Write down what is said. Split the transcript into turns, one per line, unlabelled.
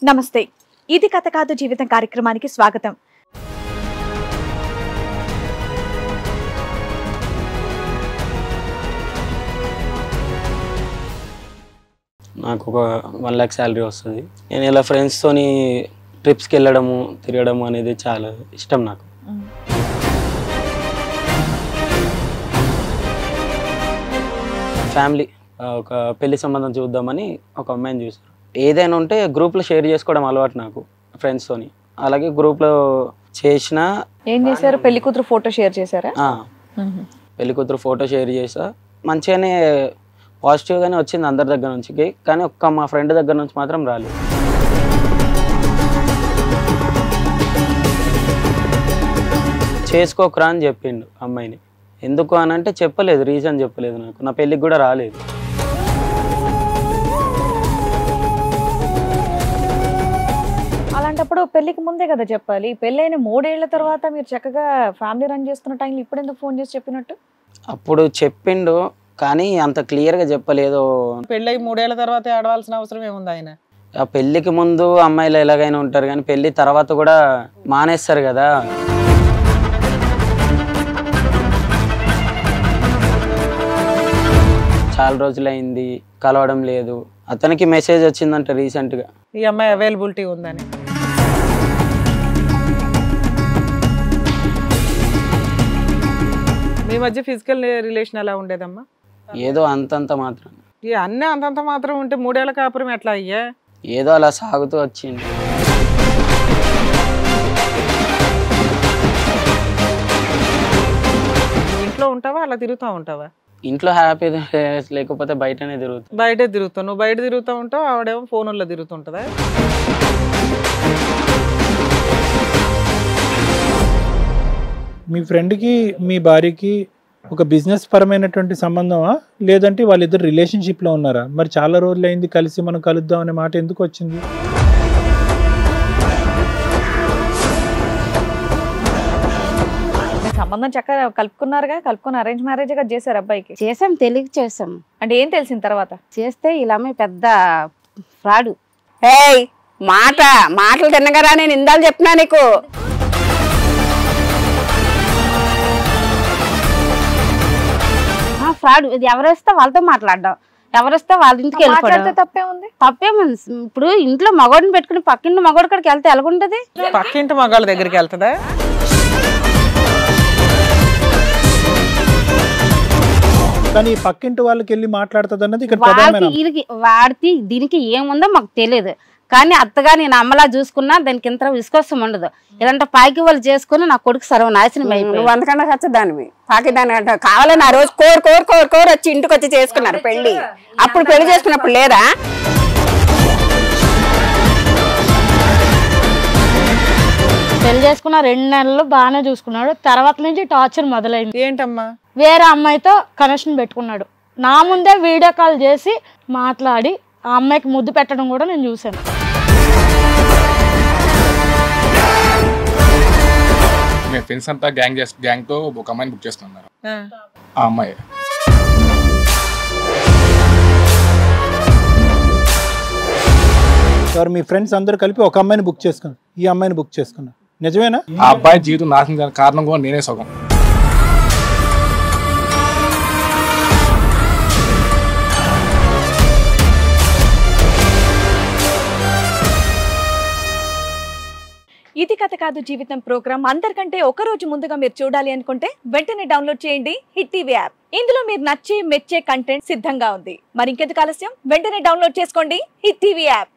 నమస్తే, ఇది కథ కాదు జీవితం కార్యక్రమానికి స్వాగతం.
నాకు ఒక 1 lakh శాలరీ వస్తుంది. నేను ఇలా ఫ్రెండ్స్తోని ట్రిప్స్కి వెళ్ళడము తిరగడము అనేది చాలా ఇష్టం నాకు. ఫ్యామిలీ ఒక పెళ్లి సంబంధం చూద్దామని ఒక అమ్మాయిని చూసాను. ఏదైనా ఉంటే గ్రూప్లో షేర్ చేసుకోవడం అలవాటు నాకు ఫ్రెండ్స్తోని. అలాగే గ్రూప్లో చేసిన
ఏం చేశారు? పెళ్లి కూతురు ఫోటో షేర్ చేశారా?
పెళ్లి కూతురు ఫోటో షేర్ చేసా. మంచిగానే పాజిటివ్గానే వచ్చింది అందరి దగ్గర నుంచి, కానీ ఒక్క మా ఫ్రెండ్ దగ్గర నుంచి మాత్రం రాలేదు. చేసుకోకరా అని చెప్పిండు అమ్మాయిని. ఎందుకు అని అంటే చెప్పలేదు, రీజన్ చెప్పలేదు. నాకు నా పెళ్ళికి కూడా రాలేదు.
అలాంటప్పుడు పెళ్లికి ముందే కదా చెప్పాలి. పెళ్ళైన 3 ఏళ్ల తర్వాత మీరు చక్కగా ఫ్యామిలీ రన్ చేస్తున్న టైంలో ఇప్పుడు ఎందుకు ఫోన్ చేసి చెప్పినట్టు?
అప్పుడు చెప్పిండు కానీ అంత క్లియర్గా చెప్పలేదు.
పెళ్ళై 3 ఏళ్ల తర్వాత ఆడవలసిన అవసరం ఏముంది? ఆయన
ఆ పెళ్ళికి ముందు అమ్మాయిలు ఎలాగైనా ఉంటారు, కానీ పెళ్ళి తర్వాత కూడా మానేస్తారు కదా. చాలా రోజులైంది, కలవడం లేదు. అతనికి మెసేజ్ వచ్చిందంట రీసెంట్గా,
ఈ అమ్మాయి అవైలబిలిటీ ఉందని. మీ మధ్య ఫిజికల్ రిలేషన్ ఎలా ఉండేదమ్మా?
ఏదో అంతంత మాత్రం.
ఈ అన్నీ అంతంత మాత్రం ఉంటే 3 ఏళ్ల కాపురం ఎట్లా అయ్యా?
ఏదో అలా సాగుతూ వచ్చింది.
ఇంట్లో ఉంటావా, అలా తిరుగుతూ ఉంటావా?
ఇంట్లో హ్యాపీ లేకపోతే బయటనే తిరుగుతా.
బయటే తిరుగుతావు. నువ్వు బయట తిరుగుతూ ఉంటావు, ఆవిడేమో ఫోన్లో తిరుగుతుంటుందా?
మీ ఫ్రెండ్కి మీ భార్యకి ఒక బిజినెస్ పరమైనటువంటి సంబంధమా, లేదంటే వాళ్ళిద్దరు రిలేషన్షిప్లో ఉన్నారా? మరి చాలా రోజులు అయింది కలిసి, మనం కలుద్దాం అనే మాట ఎందుకు వచ్చింది?
సంబంధం చక్కగా కలుపుకున్నారుగా, కలుపుకుని అరేంజ్ మ్యారేజ్ గా చేశారు అబ్బాయికి?
చేసాం, తెలియక చేసాం.
అంటే ఏం తెలిసిన తర్వాత?
చేస్తే ఇలా పెద్ద ఫ్రాడు.
ఏయ్ మాటలు తిన్నగారా, నేను ఇందాలు చెప్పినా నీకు.
ఫ్రాడ్. ఇది ఎవరేస్తే వాళ్ళతో మాట్లాడడం, ఎవరేస్తే వాళ్ళ ఇంటికి వెళ్ళిపోవడం.
తప్పేముంది?
తప్పేముంది. ఇప్పుడు ఇంట్లో మగవాడిని పెట్టుకుని పక్కింటి మగవాడి కాడికి వెళ్తే ఎలాగుంటది?
పక్కింటి మగాళ్ళ దగ్గరికి వెళ్తుందా?
కానీ పక్కింటి వాళ్ళకి వెళ్ళి మాట్లాడుతుంది అన్నది ఇక్కడ
వాడికి దీనికి ఏముందో మాకు తెలియదు. కానీ అత్తగా నేను అమ్మలా చూసుకున్నా దానికి ఇంత విశ్వాసం ఉండదు. ఇలాంటి పాకి వాళ్ళు చేసుకుని నా కొడుకు సర్వనాశనం అయిపోయింది.
నువ్వు అంతకన్నా ఖచ్చిదానివి, పాకి దాని కావాలని ఆ రోజు కోరు వచ్చి ఇంటికి వచ్చి చేసుకున్నారు పెళ్లి. అప్పుడు పెళ్లి చేసుకున్నప్పుడు లేదా?
పెళ్లి చేసుకున్న 2 నెలలు బాగానే చూసుకున్నాడు. తర్వాత నుంచి టార్చర్ మొదలైంది.
ఏంటమ్మా?
వేరే అమ్మాయితో కనెక్షన్ పెట్టుకున్నాడు. నా ముందే వీడియో కాల్ చేసి మాట్లాడి ఆ అమ్మాయికి ముద్దు పెట్టడం కూడా నేను చూశాను.
మేము ఫ్రెండ్స్ అంతా గ్యాంగ్తో ఒక అమ్మాయిని బుక్ చేసుకున్నారు. ఆ అమ్మాయి
మీ ఫ్రెండ్స్ అందరూ కలిపి ఒక అమ్మాయిని బుక్ చేసుకున్నారు, ఈ అమ్మాయిని బుక్ చేసుకున్నారు. నిజమేనా?
ఆ అబ్బాయి జీవితం నాశనం కారణం కూడా నేనే సగం.
ఇది కథ కాదు జీవితం ప్రోగ్రామ్ అందరికంటే ఒక రోజు ముందుగా మీరు చూడాలి అనుకుంటే వెంటనే డౌన్లోడ్ చేయండి హిట్ టీవీ యాప్. ఇందులో మీరు నచ్చే మెచ్చే కంటెంట్ సిద్ధంగా ఉంది. మరి ఇంకెందుకు ఆలస్యం, వెంటనే డౌన్లోడ్ చేసుకోండి హిట్ టీవీ యాప్.